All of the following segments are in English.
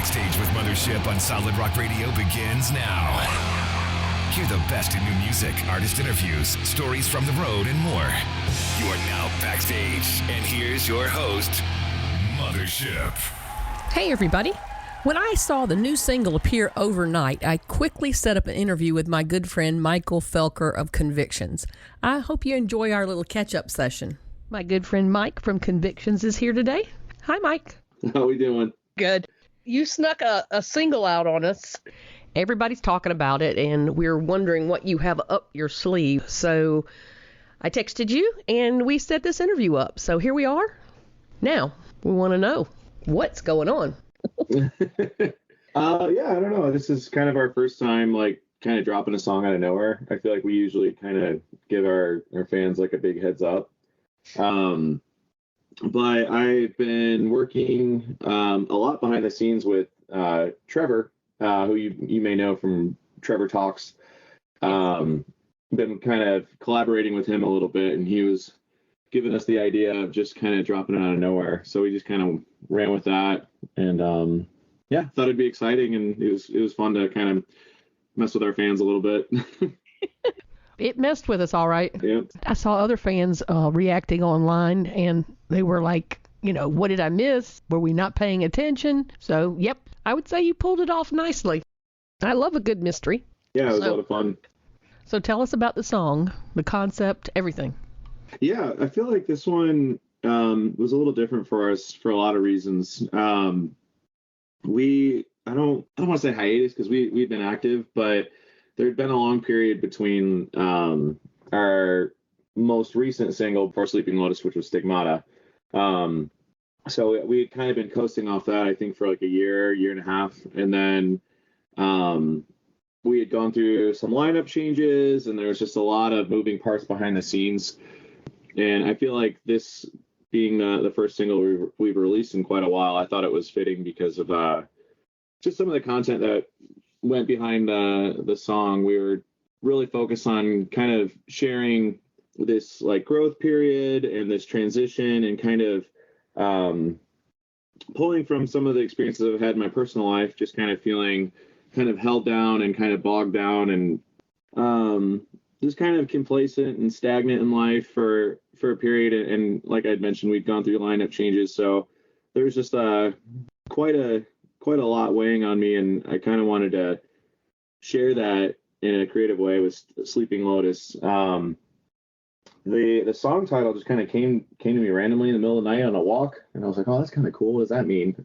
Backstage with Mothership on Solid Rock Radio begins now. Hear the best in new music, artist interviews, stories from the road, and more. You are now backstage, and here's your host, Mothership. Hey, everybody. When I saw the new single appear overnight, I quickly set up an interview with my good friend Michael Felker of Convictions. I hope you enjoy our little catch-up session. My good friend Mike from Convictions is here today. Hi, Mike. How we doing? Good. You snuck a single out on us. Everybody's talking about it, and we're wondering what you have up your sleeve. So I texted you, and we set this interview up. So here we are. Now, we want to know what's going on. Yeah, I don't know. This is kind of our first time, kind of dropping a song out of nowhere. I feel like we usually kind of give our fans, a big heads up. But I've been working a lot behind the scenes with Trevor, who you may know from Trevor Talks. Been kind of collaborating with him a little bit, and he was giving us the idea of just kind of dropping it out of nowhere. So we just kind of ran with that, and thought it'd be exciting, and it was fun to kind of mess with our fans a little bit. It messed with us all right. Yep. I saw other fans reacting online, and they were like, what did I miss? Were we not paying attention? So, yep, I would say you pulled it off nicely. I love a good mystery. Yeah, it was a lot of fun. So tell us about the song, the concept, everything. Yeah, I feel like this one was a little different for us for a lot of reasons. I don't want to say hiatus because we've been active, but there'd been a long period between our most recent single before Sleeping Lotus, which was Stigmata. So we had kind of been coasting off that, I think, for a year and a half. And then we had gone through some lineup changes, and there was just a lot of moving parts behind the scenes. And I feel like this being the first single we've released in quite a while, I thought it was fitting because of just some of the content that went behind the song. We were really focused on kind of sharing this growth period and this transition, and kind of pulling from some of the experiences I've had in my personal life, just kind of feeling kind of held down and kind of bogged down, and just kind of complacent and stagnant in life for a period. And like I'd mentioned, we'd gone through lineup changes, so there was just quite a lot weighing on me, and I kind of wanted to share that in a creative way with Sleeping Lotus. The song title just kind of came to me randomly in the middle of the night on a walk, and I was like, oh, that's kind of cool. What does that mean?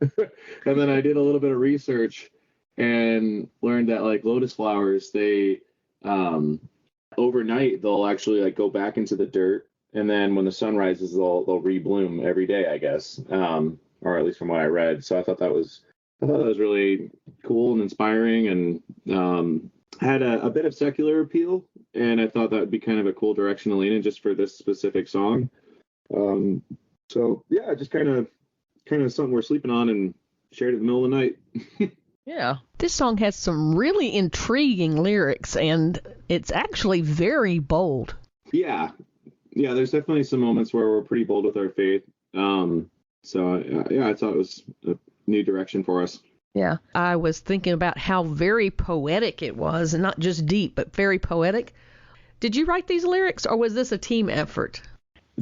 And then I did a little bit of research and learned that lotus flowers, they overnight they'll actually go back into the dirt, and then when the sun rises they'll rebloom every day, I guess, or at least from what I read. So I thought that was really cool and inspiring, and had a bit of secular appeal, and I thought that would be kind of a cool direction to lean in just for this specific song. So yeah, just kind of something we're sleeping on and shared it in the middle of the night. Yeah. This song has some really intriguing lyrics, and it's actually very bold. Yeah, there's definitely some moments where we're pretty bold with our faith. So I thought it was a new direction for us. Yeah. I was thinking about how very poetic it was, and not just deep, but very poetic. Did you write these lyrics, or was this a team effort?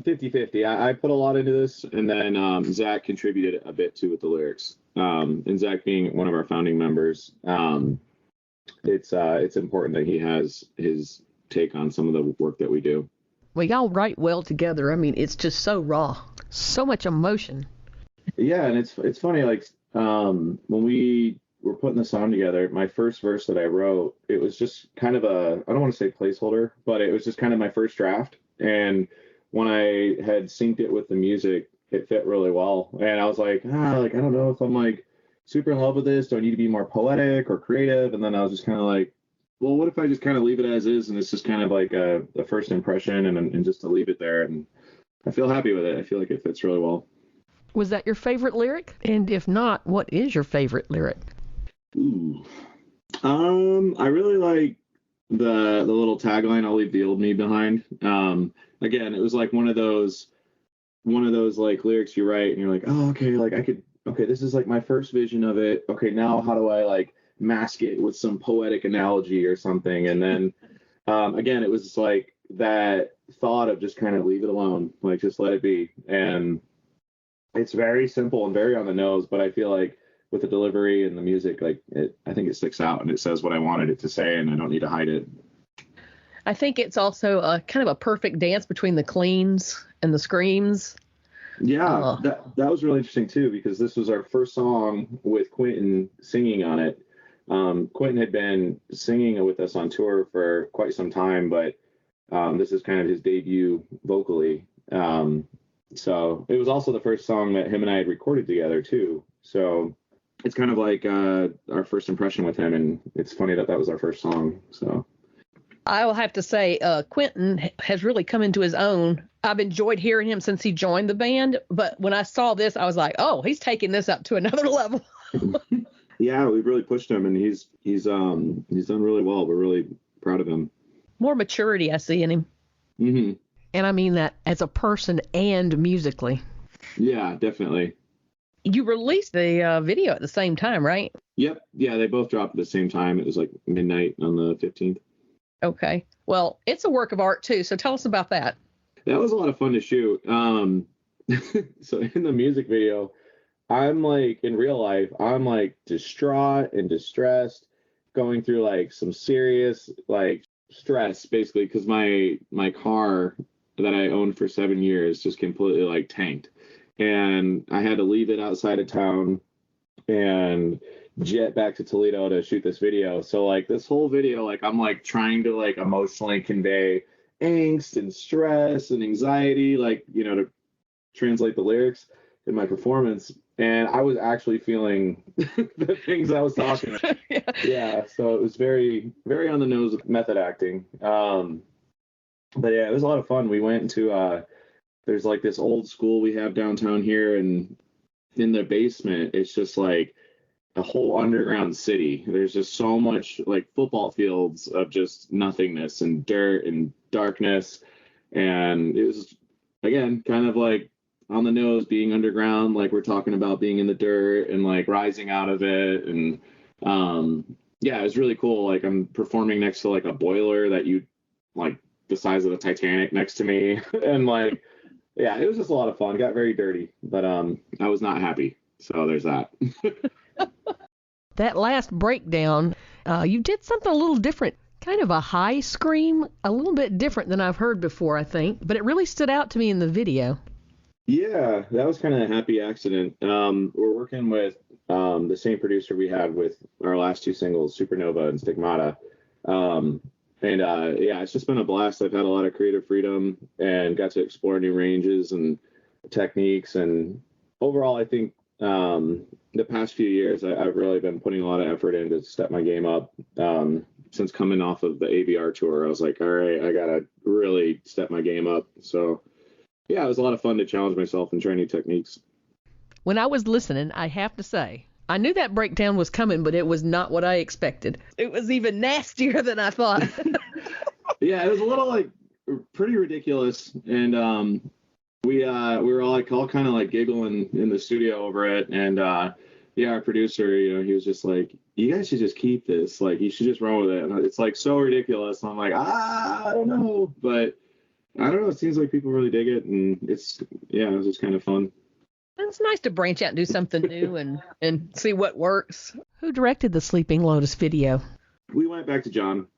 50-50. I put a lot into this, and then Zach contributed a bit too with the lyrics. And Zach being one of our founding members, it's important that he has his take on some of the work that we do. Well, y'all write well together. I mean, it's just so raw, so much emotion. Yeah, and it's funny, when we were putting the song together, my first verse that I wrote, it was just kind of I don't want to say placeholder, but it was just kind of my first draft. And when I had synced it with the music, it fit really well. And I was like, I don't know if I'm super in love with this. Do I need to be more poetic or creative? And then I was just kind of like, well, what if I just kind of leave it as is? And it's just kind of a first impression, and just to leave it there. And I feel happy with it. I feel like it fits really well. Was that your favorite lyric? And if not, what is your favorite lyric? Ooh. I really like the little tagline, "I'll leave the old me behind." Again, it was one of those lyrics you write and you're like, oh, okay, I okay, this is like my first vision of it. Okay, now how do I like mask it with some poetic analogy or something? And then again, it was like that thought of just kind of leave it alone, like just let it be. And it's very simple and very on the nose, but I feel like with the delivery and the music, like I think it sticks out and it says what I wanted it to say, and I don't need to hide it. I think it's also a kind of a perfect dance between the cleans and the screams. Yeah, that was really interesting too, because this was our first song with Quentin singing on it. Quentin had been singing with us on tour for quite some time, but this is kind of his debut vocally. So it was also the first song that him and I had recorded together too. So it's kind of like our first impression with him, and it's funny that that was our first song. So I will have to say, Quentin has really come into his own. I've enjoyed hearing him since he joined the band, but when I saw this, I was like, oh, he's taking this up to another level. Yeah, we've really pushed him, and he's done really well. We're really proud of him. More maturity I see in him. Mm-hmm. And I mean that as a person and musically. Yeah, definitely. You released the video at the same time, right? Yep. Yeah, they both dropped at the same time. It was like midnight on the 15th. Okay. Well, it's a work of art too, so tell us about that. That was a lot of fun to shoot. So in the music video, I'm like, in real life, I'm like distraught and distressed, going through like some serious like stress basically, because my car that I owned for 7 years just completely like tanked, and I had to leave it outside of town and jet back to Toledo to shoot this video. So like this whole video, like I'm like trying to like emotionally convey angst and stress and anxiety, like, you know, to translate the lyrics in my performance. And I was actually feeling the things I was talking about. Yeah. So it was very, very on the nose with method acting. But yeah, it was a lot of fun. We went into there's like this old school we have downtown here, and in the basement, it's just like a whole underground city. There's just so much like football fields of just nothingness and dirt and darkness. And it was, again, kind of like on the nose being underground, like we're talking about being in the dirt and like rising out of it. And yeah, it was really cool. Like I'm performing next to like a boiler that you like the size of the Titanic next to me. And like, yeah, it was just a lot of fun. Got very dirty, but I was not happy. So there's that. That last breakdown, you did something a little different, kind of a high scream, a little bit different than I've heard before, I think, but it really stood out to me in the video. Yeah, that was kind of a happy accident. We're working with the same producer we had with our last two singles, Supernova and Stigmata. Yeah, it's just been a blast. I've had a lot of creative freedom and got to explore new ranges and techniques. And overall, I think the past few years, I've really been putting a lot of effort in to step my game up. Since coming off of the ABR tour, I was like, all right, I got to really step my game up. So, yeah, it was a lot of fun to challenge myself and try new techniques. When I was listening, I have to say, I knew that breakdown was coming, but it was not what I expected. It was even nastier than I thought. Yeah, it was a little like pretty ridiculous, and we were all like all kind of like giggling in the studio over it. And yeah, our producer, you know, he was just like, you guys should just keep this, like you should just run with it. And it's like so ridiculous. And I'm like, I don't know, but I don't know, it seems like people really dig it, and it's, yeah, it was just kind of fun. It's nice to branch out and do something new and see what works. Who directed the Sleeping Lotus video? We went back to John.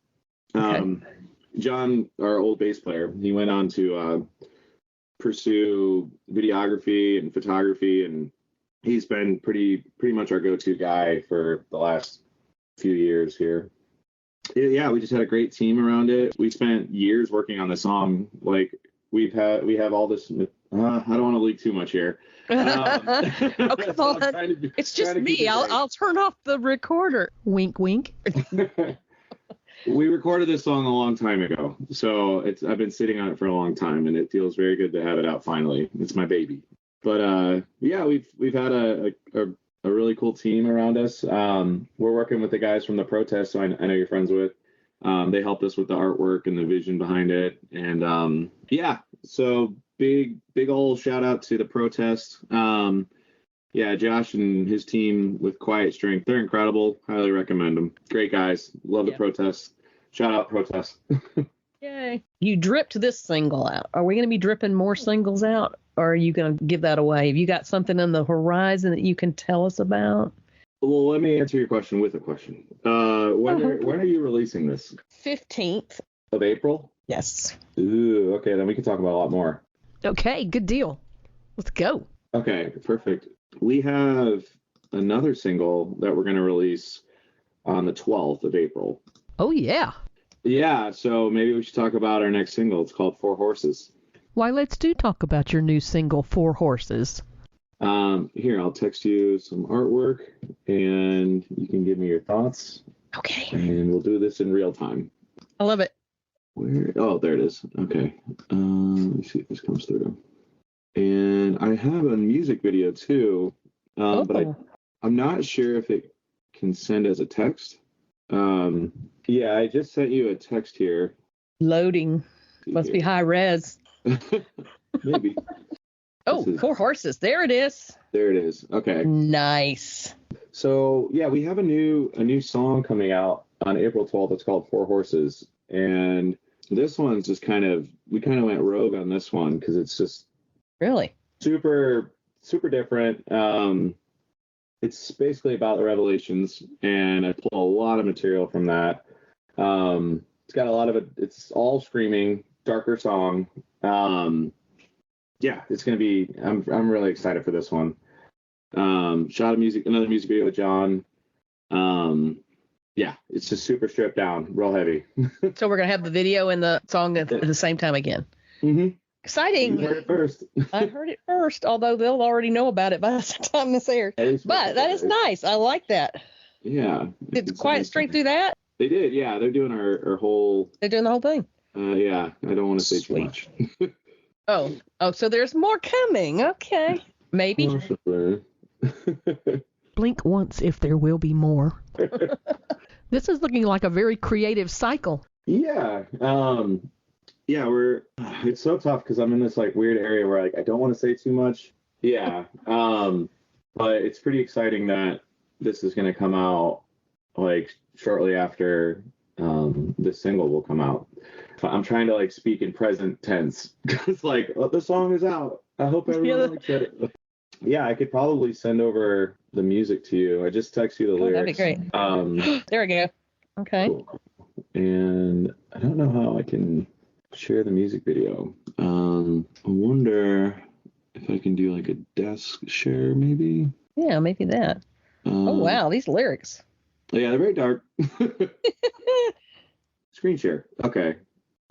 Okay. John, our old bass player, he went on to pursue videography and photography, and he's been pretty much our go-to guy for the last few years here. Yeah, we just had a great team around it. We spent years working on the song. Like we have all this. I don't want to leak too much here. Oh, come on. It's just me. I'll turn off the recorder. Wink, wink. We recorded this song a long time ago, so I've been sitting on it for a long time, and it feels very good to have it out finally. It's my baby. But yeah, we've had a really cool team around us. We're working with the guys from the Protest, so I know you're friends with. They helped us with the artwork and the vision behind it, and yeah, so big old shout out to the Protest. Yeah, Josh and his team with Quiet Strength, they're incredible. Highly recommend them. Great guys. Love the protests. Shout out protests. Yay. You dripped this single out. Are we going to be dripping more singles out, or are you going to give that away? Have you got something on the horizon that you can tell us about? Well, let me answer your question with a question. When are you releasing this? 15th of April? Yes. Ooh, okay, then we can talk about a lot more. Okay, good deal. Let's go. Okay, perfect. We have another single that we're going to release on the 12th of April. Oh, yeah. Yeah, so maybe we should talk about our next single. It's called Four Horses. Why, let's talk about your new single, Four Horses. Here, I'll text you some artwork, and you can give me your thoughts. Okay. And we'll do this in real time. I love it. Where? Oh, there it is. Okay. Let me see if this comes through. And I have a music video too, but I'm not sure if it can send as a text. Yeah, I just sent you a text here. Loading. Must be high res. Maybe. Four Horses. There it is. There it is. Okay. Nice. So yeah, we have a new song coming out on April 12th. It's called Four Horses, and this one's just we kind of went rogue on this one because it's just really super different. It's basically about the Revelations, and I pull a lot of material from that. It's got a lot of it. It's all screaming, darker song. Yeah, it's gonna be. I'm really excited for this one. Shot another music video with John. Yeah, it's just super stripped down, real heavy. So we're gonna have the video and the song at the same time again. Mm-hmm. Exciting. You heard it first. I heard it first, although they'll already know about it by the time this airs. But that is nice. I like that. Yeah. Did Quiet Strength do that? They did, yeah. They're doing our whole. They're doing the whole thing. Yeah, I don't want to say too much. Oh, so there's more coming. Okay. Maybe. Blink once if there will be more. This is looking like a very creative cycle. Yeah. Yeah, it's so tough because I'm in this like weird area where I don't want to say too much. Yeah. But it's pretty exciting that this is going to come out like shortly after this single will come out. I'm trying to like speak in present tense because like the song is out. I hope everyone likes it. Yeah, I could probably send over the music to you. I just text you the lyrics. That'd be great. There we go. Okay. Cool. And I don't know how I can share the music video. I wonder if I can do like a desk share maybe. Yeah, maybe that. Oh wow, these lyrics. Yeah, they're very dark. Screen share. Okay.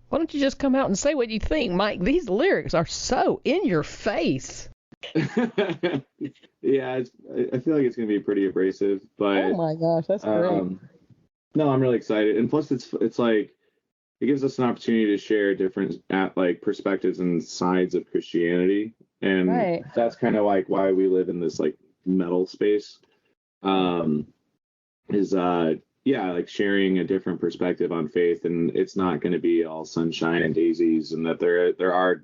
Why don't you just come out and say what you think, Mike? These lyrics are so in your face. Yeah, I feel like it's gonna be pretty abrasive, but oh my gosh, that's great. No, I'm really excited, and plus it's like it gives us an opportunity to share different like perspectives and sides of Christianity, and that's kind of like why we live in this like metal space. Yeah, like sharing a different perspective on faith, and it's not going to be all sunshine and daisies, and that there are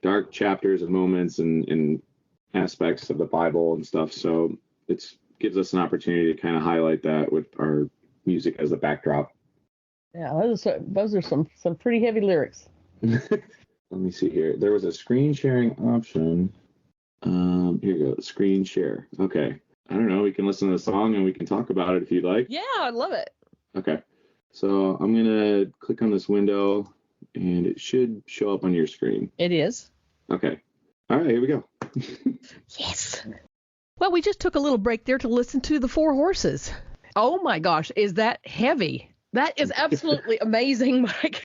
dark chapters and moments and aspects of the Bible and stuff. So it gives us an opportunity to kind of highlight that with our music as a backdrop. Yeah, those are some pretty heavy lyrics. Let me see here. There was a screen sharing option. Here you go, screen share. Okay. I don't know. We can listen to the song and we can talk about it if you'd like. Yeah, I'd love it. Okay. So I'm going to click on this window and it should show up on your screen. It is. Okay. All right, here we go. Yes. Well, we just took a little break there to listen to the Four Horses. Oh my gosh, is that heavy? That is absolutely amazing, Mike.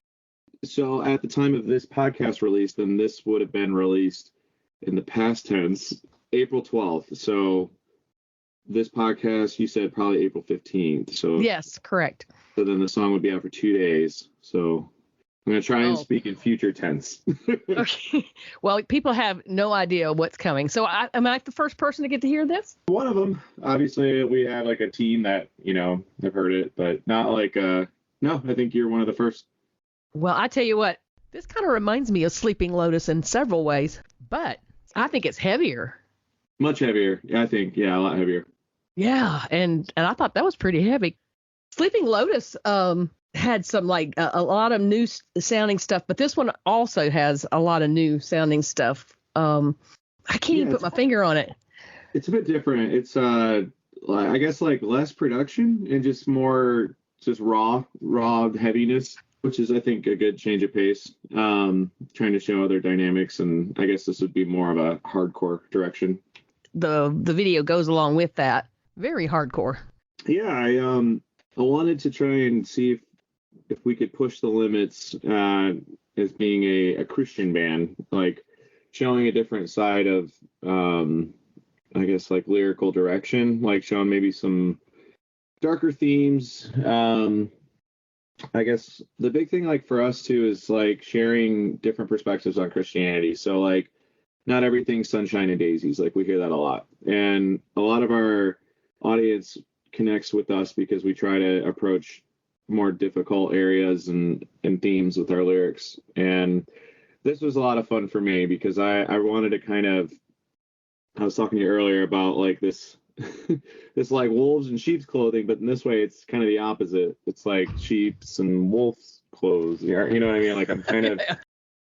So at the time of this podcast release, then this would have been released in the past tense, April 12th. So this podcast, you said probably April 15th. So yes, correct. So then the song would be out for 2 days. So I'm going to try and speak in future tense. Okay. Well, people have no idea what's coming. So am I the first person to get to hear this? One of them. Obviously, we have like a team that, have heard it, but not like, no, I think you're one of the first. Well, I tell you what, this kind of reminds me of Sleeping Lotus in several ways, but I think it's heavier. Much heavier, I think. Yeah, a lot heavier. Yeah, and I thought that was pretty heavy. Sleeping Lotus had some like a lot of new sounding stuff, but this one also has a lot of new sounding stuff. I can't even put my finger on it. It's a bit different. It's I guess like less production and just more just raw heaviness, which is I think a good change of pace. Trying to show other dynamics, and I guess this would be more of a hardcore direction. The video goes along with that. Very hardcore. Yeah, I wanted to try and see if we could push the limits as being a Christian band, like showing a different side of I guess like lyrical direction, like showing maybe some darker themes. I guess the big thing like for us too is like sharing different perspectives on Christianity. So like not everything's sunshine and daisies. Like we hear that a lot. And a lot of our audience connects with us because we try to approach more difficult areas and themes with our lyrics. And this was a lot of fun for me because I wanted to kind of, I was talking to you earlier about like this this like wolves in sheep's clothing, but in this way it's kind of the opposite. It's like sheep's and wolf's clothes. You know what I mean? Like I'm kind of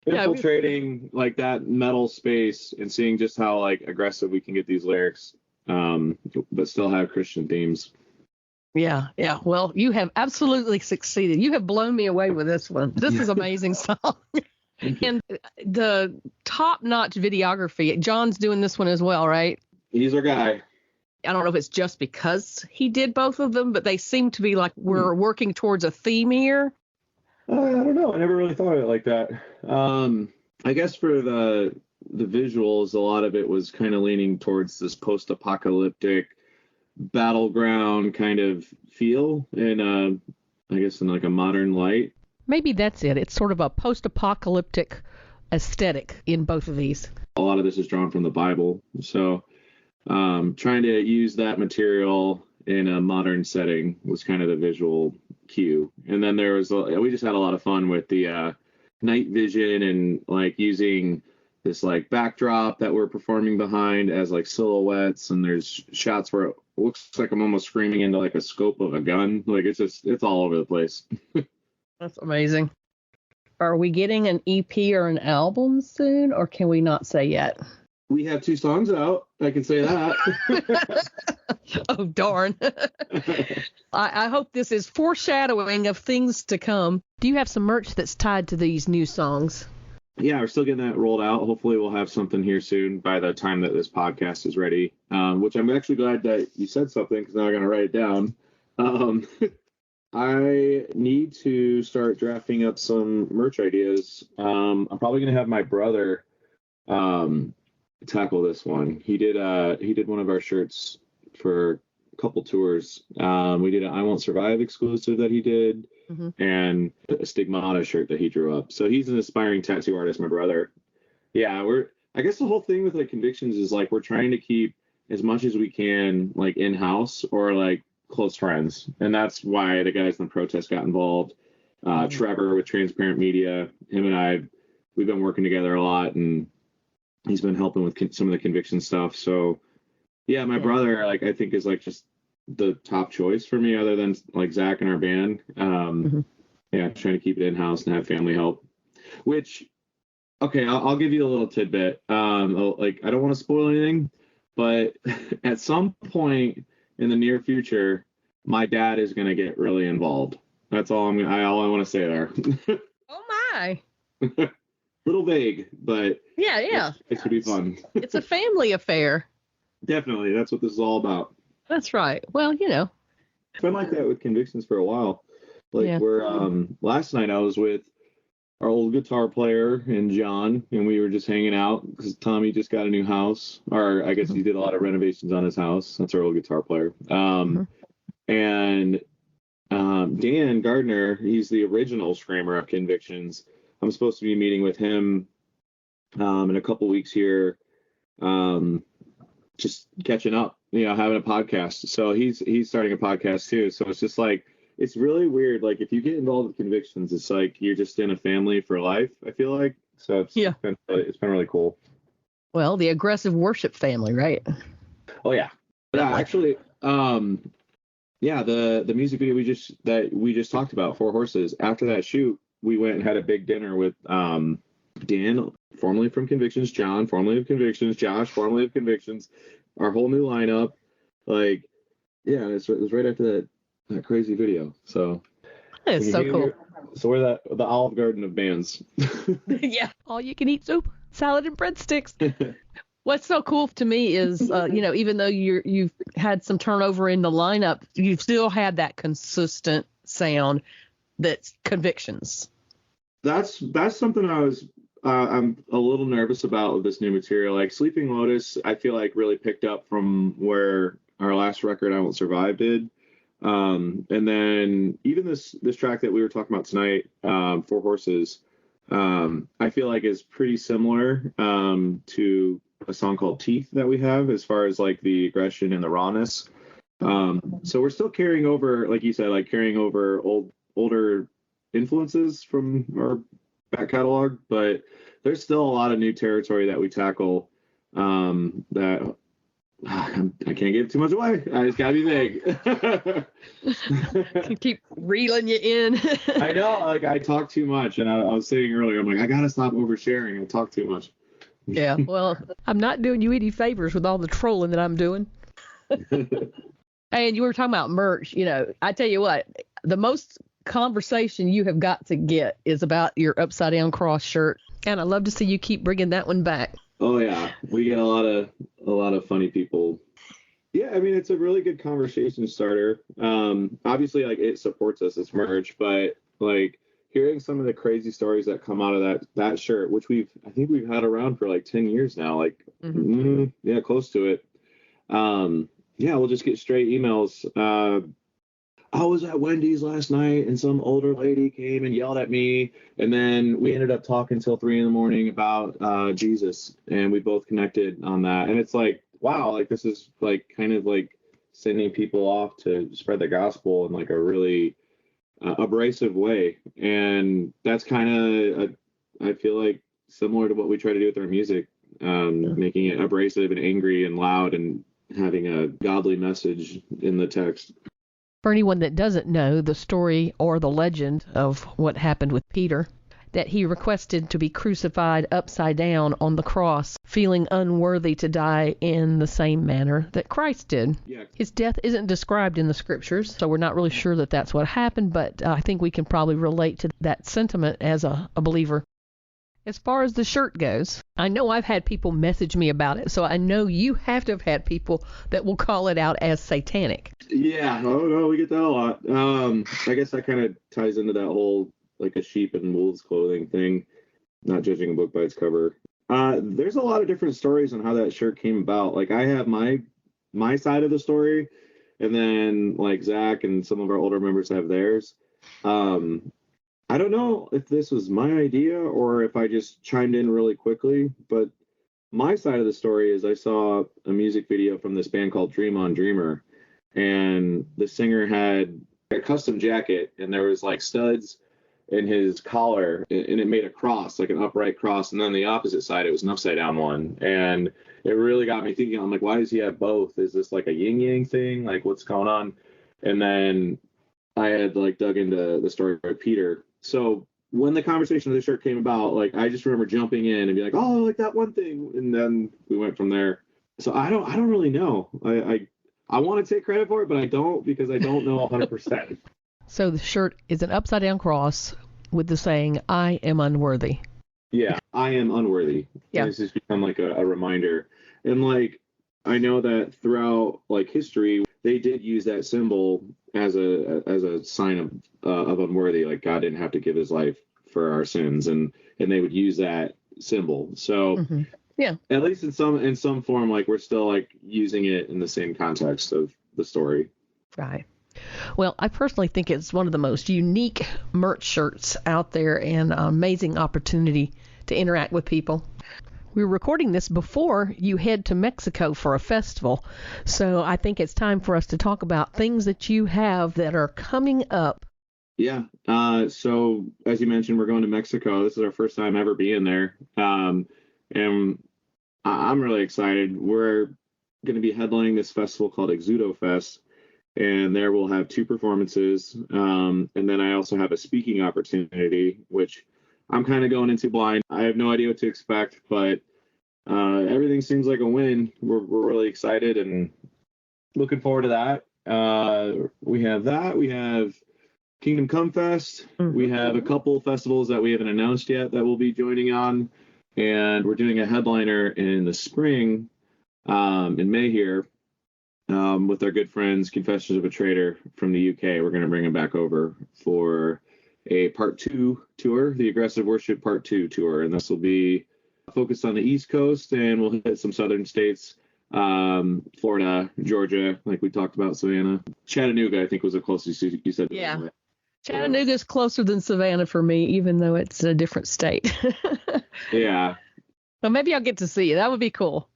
infiltrating like that metal space and seeing just how like aggressive we can get these lyrics, but still have Christian themes. Yeah. Well, you have absolutely succeeded. You have blown me away with this one. This is amazing song. And the top-notch videography. John's doing this one as well, right? He's our guy. I don't know if it's just because he did both of them, but they seem to be like we're working towards a theme here. I don't know. I never really thought of it like that. I guess for the visuals, a lot of it was kind of leaning towards this post-apocalyptic battleground kind of feel, and I guess in like a modern light. Maybe that's it. It's sort of a post-apocalyptic aesthetic in both of these. A lot of this is drawn from the Bible, so trying to use that material in a modern setting was kind of the visual cue. And then we just had a lot of fun with the night vision and like using this like backdrop that we're performing behind as like silhouettes, and there's shots where it looks like I'm almost screaming into like a scope of a gun. Like it's all over the place. That's amazing. Are we getting an EP or an album soon, or can we not say yet? We have 2 songs out. I can say that. Oh, darn. I hope this is foreshadowing of things to come. Do you have some merch that's tied to these new songs? Yeah, we're still getting that rolled out. Hopefully we'll have something here soon by the time that this podcast is ready, which I'm actually glad that you said something because now I'm going to write it down. I need to start drafting up some merch ideas. I'm probably going to have my brother tackle this one. He did one of our shirts for a couple tours. We did an I Won't Survive exclusive that he did, and a Stigmata shirt that he drew up. So he's an aspiring tattoo artist, my brother. Yeah, I guess the whole thing with like Convictions is like we're trying to keep as much as we can like in-house or like close friends, and that's why the guys in the protest got involved. Trevor with Transparent Media, him and we've been working together a lot, and he's been helping with some of the Conviction stuff. So yeah, my brother like I think is like just the top choice for me other than like Zach and our band. Yeah, trying to keep it in-house and have family help, which okay, I'll give you a little tidbit. Like I don't want to spoil anything, but at some point in the near future, my dad is going to get really involved. That's all all I want to say there. Oh my. Little vague, but yeah. It should be fun. It's a family affair. Definitely. That's what this is all about. That's right. Well, It's been like that with Convictions for a while. Like we're last night I was with our old guitar player and John, and we were just hanging out because Tommy just got a new house, or I guess he did a lot of renovations on his house. That's our old guitar player. And Dan Gardner, he's the original screamer of Convictions. I'm supposed to be meeting with him in a couple weeks here, just catching up, having a podcast. So he's starting a podcast too. So it's just like, it's really weird. Like if you get involved with Convictions, it's like you're just in a family for life, I feel like. So it's been really cool. Well, the aggressive worship family, right? Oh yeah. Yeah, actually, yeah, the music video we just talked about, Four Horses. After that shoot, we went and had a big dinner with Dan, formerly from Convictions, John, formerly of Convictions, Josh, formerly of Convictions, our whole new lineup. Like, yeah, it was right after that crazy video. So That is so cool. so we're the Olive Garden of bands. Yeah, all you can eat soup, salad, and breadsticks. What's so cool to me is, even though you've had some turnover in the lineup, you've still had that consistent sound that's Convictions. That's something I'm a little nervous about with this new material. Like Sleeping Lotus, I feel like really picked up from where our last record, I Won't Survive, did. And then even this track that we were talking about tonight, Four Horses, I feel like is pretty similar to a song called Teeth that we have, as far as like the aggression and the rawness. So we're still carrying over, like you said, like carrying over older influences from our back catalog, but there's still a lot of new territory that we tackle that I can't give too much away. I just gotta be vague. Can keep reeling you in. I know, like I talk too much, and I was saying earlier, I'm like, I gotta stop oversharing. I talk too much. Yeah, well, I'm not doing you any favors with all the trolling that I'm doing. And you were talking about merch. I tell you what, the most conversation you have got to get is about your upside down cross shirt, and I love to see you keep bringing that one back. Oh yeah, we get a lot of funny people. Yeah, I mean it's a really good conversation starter. Obviously, like it supports us as merch, but like hearing some of the crazy stories that come out of that shirt, which I think we've had around for like 10 years now, like yeah, close to it. Yeah, we'll just get straight emails. I was at Wendy's last night and some older lady came and yelled at me, and then we ended up talking till 3 a.m. about Jesus, and we both connected on that. And it's like, wow, like this is like kind of like sending people off to spread the gospel in like a really abrasive way, and that's kind of I feel like similar to what we try to do with our music, making it abrasive and angry and loud and having a godly message in the text. For anyone that doesn't know the story or the legend of what happened with Peter, that he requested to be crucified upside down on the cross, feeling unworthy to die in the same manner that Christ did. Yeah. His death isn't described in the scriptures, so we're not really sure that that's what happened, but I think we can probably relate to that sentiment as a believer. As far as the shirt goes, I know I've had people message me about it, so I know you have to have had people that will call it out as satanic. Yeah, oh no, we get that a lot. I guess that kind of ties into that whole like a sheep and wolves clothing thing, not judging a book by its cover. There's a lot of different stories on how that shirt came about. Like I have my side of the story, and then like Zach and some of our older members have theirs. I don't know if this was my idea or if I just chimed in really quickly, but my side of the story is I saw a music video from this band called Dream on Dreamer, and the singer had a custom jacket, and there was like studs in his collar, and it made a cross, like an upright cross, and then the opposite side, it was an upside down one. And it really got me thinking, I'm like, why does he have both? Is this like a yin yang thing? Like what's going on? And then I had like dug into the story of Peter. So when the conversation of the shirt came about, like I just remember jumping in and being like, oh, like that one thing, and then we went from there. So I don't really know. I want to take credit for it, but I don't, because I don't know 100%. So the shirt is an upside down cross with the saying, I am unworthy. Yeah, I am unworthy. Yeah. And it's just become like a reminder. And like I know that throughout like history, they did use that symbol as a sign of unworthy. Like God didn't have to give his life for our sins, and they would use that symbol. So yeah, at least in some form, like we're still like using it in the same context of the story. Right. Well, I personally think it's one of the most unique merch shirts out there, and an amazing opportunity to interact with people. We were recording this before you head to Mexico for a festival, so I think it's time for us to talk about things that you have that are coming up. Yeah. So as you mentioned, we're going to Mexico. This is our first time ever being there. And I'm really excited. We're going to be headlining this festival called Exudo Fest, and there we'll have 2 performances. And then I also have a speaking opportunity, which I'm kind of going into blind. I have no idea what to expect, but everything seems like a win. We're really excited and looking forward to that. We have that. We have Kingdom Come Fest. We have a couple festivals that we haven't announced yet that we'll be joining on. And we're doing a headliner in the spring, in May here, with our good friends Confessions of a Traitor from the UK. We're going to bring them back over for a Part 2 tour, the Aggressive Worship Part 2 tour. And this will be focused on the East Coast, and we'll hit some southern states, Florida, Georgia, like we talked about, Savannah. Chattanooga, I think, was the closest you said. Yeah. Chattanooga is closer than Savannah for me, even though it's a different state. Yeah. Well, maybe I'll get to see you. That would be cool.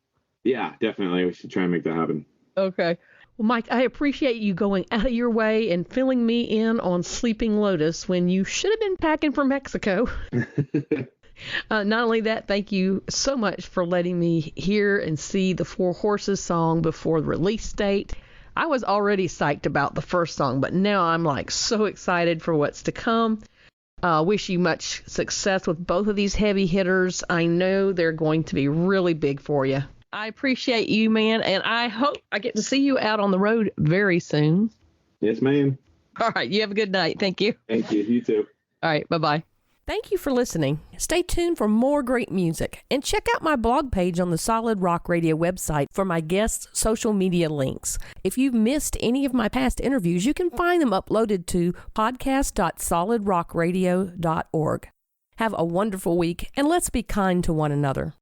Yeah, definitely. We should try and make that happen. Okay. Well, Mike, I appreciate you going out of your way and filling me in on Sleeping Lotus when you should have been packing for Mexico. Not only that, thank you so much for letting me hear and see the Four Horses song before the release date. I was already psyched about the first song, but now I'm like so excited for what's to come. Wish you much success with both of these heavy hitters. I know they're going to be really big for you. I appreciate you, man, and I hope I get to see you out on the road very soon. Yes, ma'am. All right, you have a good night. Thank you. Thank you. You too. All right, bye-bye. Thank you for listening. Stay tuned for more great music, and check out my blog page on the Solid Rock Radio website for my guests' social media links. If you've missed any of my past interviews, you can find them uploaded to podcast.solidrockradio.org. Have a wonderful week, and let's be kind to one another.